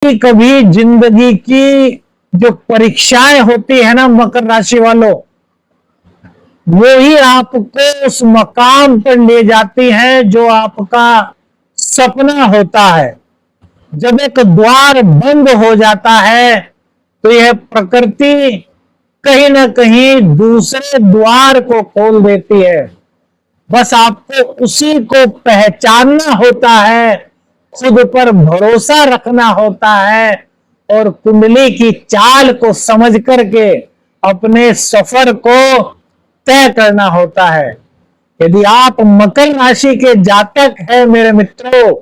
कभी कभी जिंदगी की जो परीक्षाएं होती है ना मकर राशि वालों, वो ही आपको उस मकाम पर ले जाती है जो आपका सपना होता है। जब एक द्वार बंद हो जाता है तो यह प्रकृति कहीं ना कहीं दूसरे द्वार को खोल देती है। बस आपको उसी को पहचानना होता है, खुद पर भरोसा रखना होता है और कुंडली की चाल को समझ करके अपने सफर को तय करना होता है। यदि आप मकर राशि के जातक हैं मेरे मित्रों,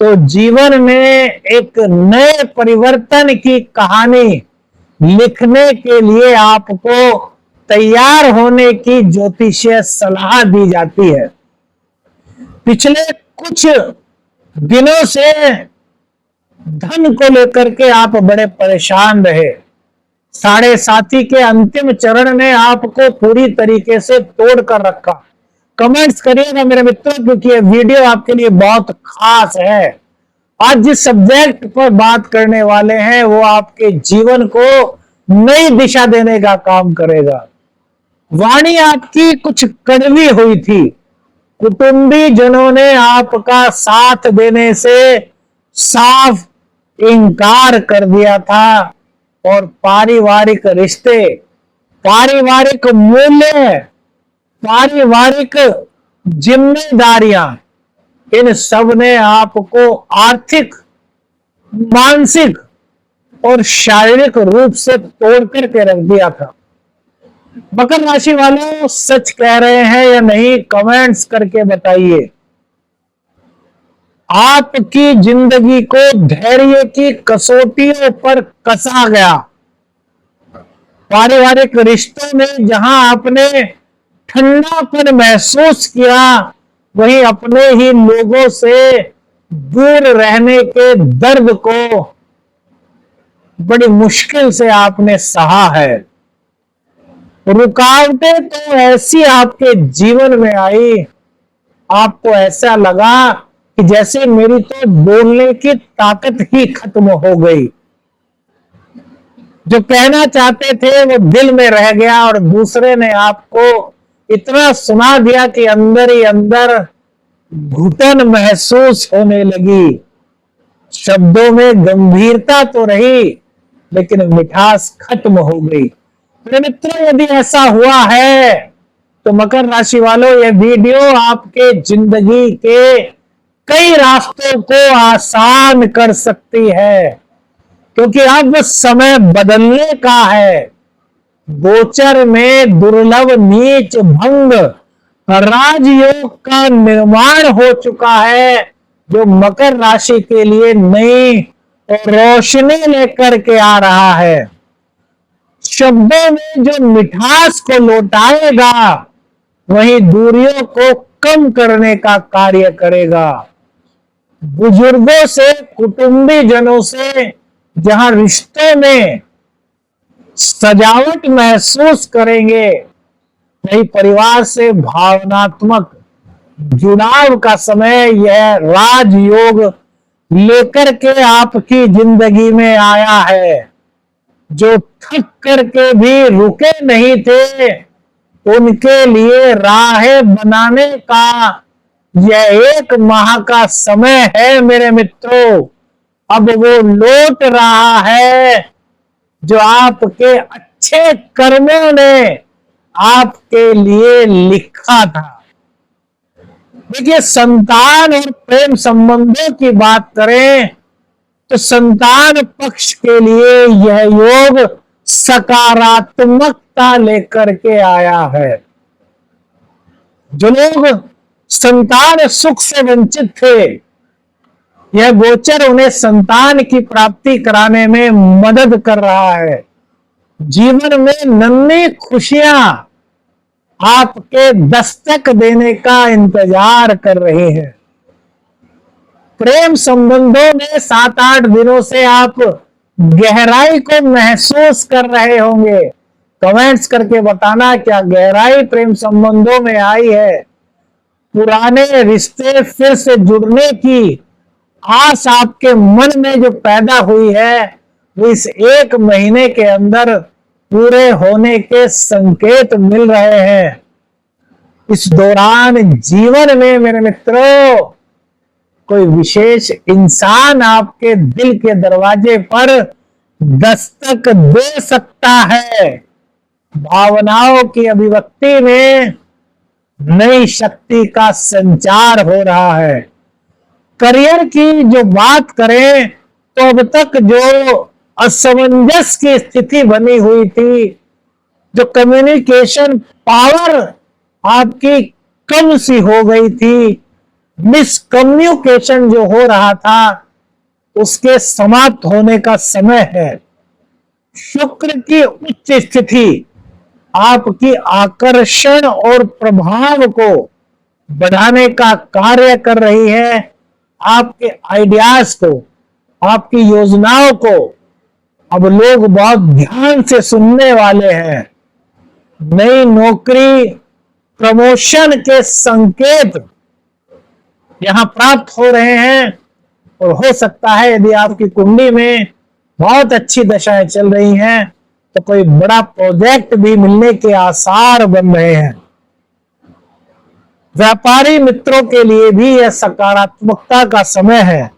तो जीवन में एक नए परिवर्तन की कहानी लिखने के लिए आपको तैयार होने की ज्योतिषीय सलाह दी जाती है। पिछले कुछ दिनों से धन को लेकर के आप बड़े परेशान रहे। साढ़े साथी के अंतिम चरण ने आपको पूरी तरीके से तोड़ कर रखा। कमेंट्स करिएगा मेरे मित्रों, क्योंकि ये वीडियो आपके लिए बहुत खास है। आज जिस सब्जेक्ट पर बात करने वाले हैं वो आपके जीवन को नई दिशा देने का काम करेगा। वाणी आपकी कुछ कड़वी हुई थी, कुटुंबी जनों ने आपका साथ देने से साफ इनकार कर दिया था और पारिवारिक रिश्ते, पारिवारिक मूल्य, पारिवारिक जिम्मेदारियां, इन सब ने आपको आर्थिक, मानसिक और शारीरिक रूप से तोड़ करके रख दिया था। मकर राशि वालों, सच कह रहे हैं या नहीं, कमेंट्स करके बताइए। आपकी जिंदगी को धैर्य की कसौटियों पर कसा गया। पारिवारिक रिश्तों में जहां आपने ठंडापन महसूस किया, वहीं अपने ही लोगों से दूर रहने के दर्द को बड़ी मुश्किल से आपने सहा है। रुकावटें तो ऐसी आपके जीवन में आई, आपको ऐसा लगा कि जैसे मेरी तो बोलने की ताकत ही खत्म हो गई। जो कहना चाहते थे वो दिल में रह गया और दूसरे ने आपको इतना सुना दिया कि अंदर ही अंदर घुटन महसूस होने लगी। शब्दों में गंभीरता तो रही लेकिन मिठास खत्म हो गई। मेरे मित्रों, यदि ऐसा हुआ है तो मकर राशि वालों, यह वीडियो आपके जिंदगी के कई रास्तों को आसान कर सकती है, क्योंकि अब समय बदलने का है। गोचर में दुर्लभ नीच भंग राजयोग का निर्माण हो चुका है, जो मकर राशि के लिए नई रोशनी लेकर के आ रहा है। शब्दों में जो मिठास को लौटाएगा, वही दूरियों को कम करने का कार्य करेगा। बुजुर्गों से, कुटुंबी जनों से जहां रिश्तों में सजावट महसूस करेंगे, वही परिवार से भावनात्मक जुड़ाव का समय यह राजयोग लेकर के आपकी जिंदगी में आया है। जो थक करके भी रुके नहीं थे, उनके लिए राहें बनाने का यह 1 माह का समय है मेरे मित्रों। अब वो लौट रहा है जो आपके अच्छे कर्मों ने आपके लिए लिखा था। देखिए, संतान और प्रेम संबंधों की बात करें तो संतान पक्ष के लिए यह योग सकारात्मकता लेकर के आया है। जो लोग संतान सुख से वंचित थे, यह गोचर उन्हें संतान की प्राप्ति कराने में मदद कर रहा है। जीवन में नन्ही खुशियां आपके दस्तक देने का इंतजार कर रही हैं। प्रेम संबंधों में 7-8 दिनों से आप गहराई को महसूस कर रहे होंगे। कमेंट्स करके बताना, क्या गहराई प्रेम संबंधों में आई है? पुराने रिश्ते फिर से जुड़ने की आस आपके मन में जो पैदा हुई है वो इस 1 महीने के अंदर पूरे होने के संकेत मिल रहे हैं। इस दौरान जीवन में मेरे मित्रों कोई विशेष इंसान आपके दिल के दरवाजे पर दस्तक दे सकता है। भावनाओं की अभिव्यक्ति में नई शक्ति का संचार हो रहा है। करियर की जो बात करें तो अब तक जो असमंजस की स्थिति बनी हुई थी, जो कम्युनिकेशन पावर आपकी कम सी हो गई थी, मिसकम्युनिकेशन जो हो रहा था, उसके समाप्त होने का समय है। शुक्र की उच्च स्थिति आपकी आकर्षण और प्रभाव को बढ़ाने का कार्य कर रही है। आपके आइडियाज को, आपकी योजनाओं को अब लोग बहुत ध्यान से सुनने वाले हैं। नई नौकरी, प्रमोशन के संकेत यहां प्राप्त हो रहे हैं और हो सकता है यदि आपकी कुंडली में बहुत अच्छी दशाएं चल रही हैं तो कोई बड़ा प्रोजेक्ट भी मिलने के आसार बन रहे हैं। व्यापारी मित्रों के लिए भी यह सकारात्मकता का समय है।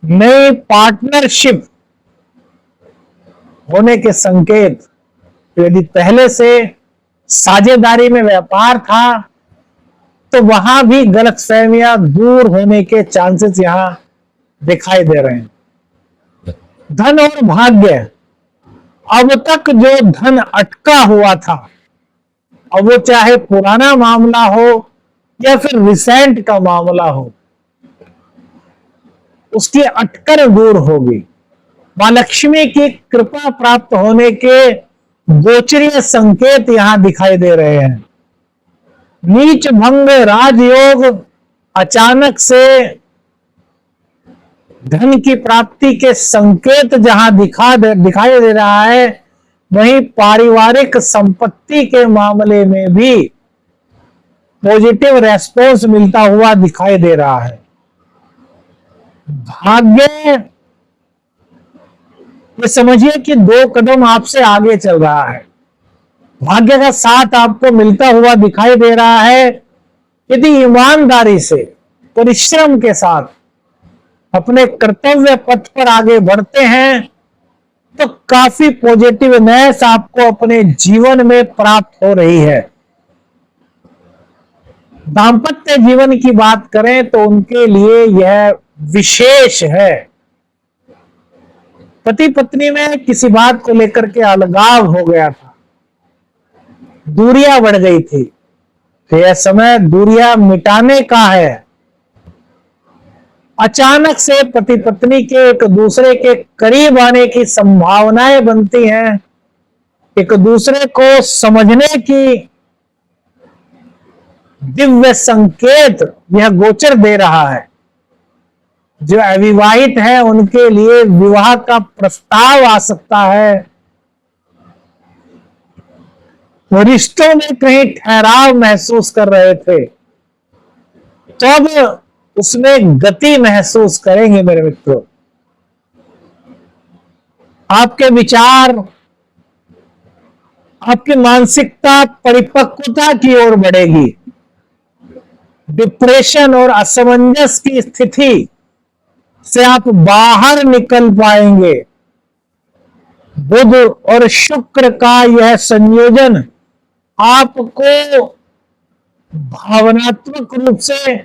नई पार्टनरशिप होने के संकेत। यदि पहले से साझेदारी में व्यापार था तो वहां भी गलतफहमियां दूर होने के चांसेस यहां दिखाई दे रहे हैं। धन और भाग्य, अब तक जो धन अटका हुआ था, अब वो चाहे पुराना मामला हो या फिर रिसेंट का मामला हो, उसकी अटकन दूर होगी। मां लक्ष्मी की कृपा प्राप्त होने के गोचरीय संकेत यहां दिखाई दे रहे हैं। नीच भंग राजयोग, अचानक से धन की प्राप्ति के संकेत जहां दिखाई दे रहा है, वहीं पारिवारिक संपत्ति के मामले में भी पॉजिटिव रेस्पॉन्स मिलता हुआ दिखाई दे रहा है। भाग्य, ये समझिए कि 2 कदम आपसे आगे चल रहा है। भाग्य का साथ आपको मिलता हुआ दिखाई दे रहा है। यदि ईमानदारी से, परिश्रम के साथ अपने कर्तव्य पथ पर आगे बढ़ते हैं तो काफी पॉजिटिवनेस आपको अपने जीवन में प्राप्त हो रही है। दांपत्य जीवन की बात करें तो उनके लिए यह विशेष है। पति पत्नी में किसी बात को लेकर के अलगाव हो गया था, दूरियां बढ़ गई थी, तो यह समय दूरियां मिटाने का है। अचानक से पति पत्नी के एक दूसरे के करीब आने की संभावनाएं बनती हैं। एक दूसरे को समझने की दिव्य संकेत यह गोचर दे रहा है। जो अविवाहित है उनके लिए विवाह का प्रस्ताव आ सकता है। वो रिश्तों में कहीं ठहराव महसूस कर रहे थे, तो अब उसमें गति महसूस करेंगे मेरे मित्रों। आपके विचार, आपकी मानसिकता परिपक्वता की ओर बढ़ेगी। डिप्रेशन और असमंजस की स्थिति से आप बाहर निकल पाएंगे। बुध और शुक्र का यह संयोजन आपको भावनात्मक रूप से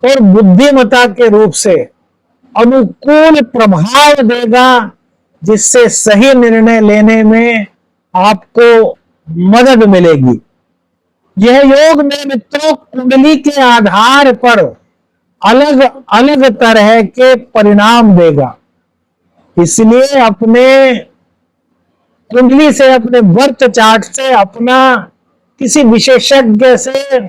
और बुद्धिमत्ता के रूप से अनुकूल प्रभाव देगा, जिससे सही निर्णय लेने में आपको मदद मिलेगी। यह योग मेरे मित्रों कुंडली के आधार पर अलग अलग तरह के परिणाम देगा। इसलिए अपने कुंडली से, अपने बर्थ चार्ट से, अपना किसी विशेषज्ञ से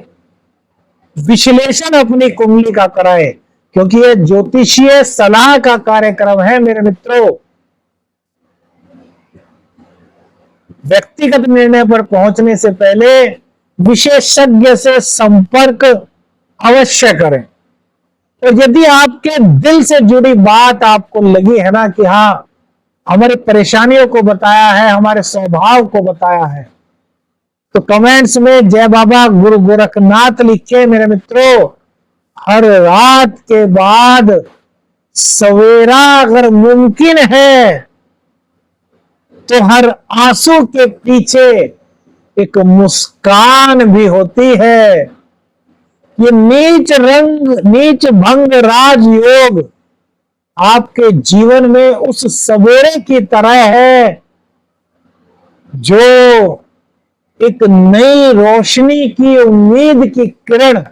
विश्लेषण अपनी कुंडली का कराएं, क्योंकि यह ज्योतिषीय सलाह का कार्यक्रम है मेरे मित्रों। व्यक्तिगत निर्णय पर पहुंचने से पहले विशेषज्ञ से संपर्क अवश्य करें। और यदि आपके दिल से जुड़ी बात आपको लगी है ना कि हाँ, हमारी परेशानियों को बताया है, हमारे स्वभाव को बताया है, तो कमेंट्स में जय बाबा गुरु गोरखनाथ लिखे मेरे मित्रों। हर रात के बाद सवेरा अगर मुमकिन है तो हर आंसू के पीछे एक मुस्कान भी होती है। ये नीच भंग राजयोग आपके जीवन में उस सवेरे की तरह है जो एक नई रोशनी की उम्मीद की किरण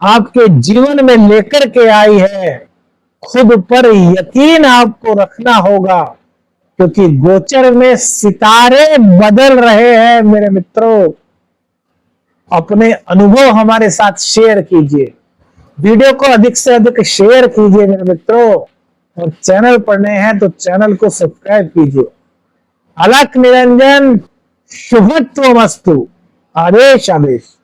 आपके जीवन में लेकर के आई है। खुद पर यकीन आपको रखना होगा, क्योंकि गोचर में सितारे बदल रहे हैं मेरे मित्रों। अपने अनुभव हमारे साथ शेयर कीजिए, वीडियो को अधिक से अधिक शेयर कीजिए मेरे मित्रों, और चैनल पर नए हैं तो चैनल को सब्सक्राइब कीजिए। अलख निरंजन शुभत्वमस्तु। आदेश आदेश।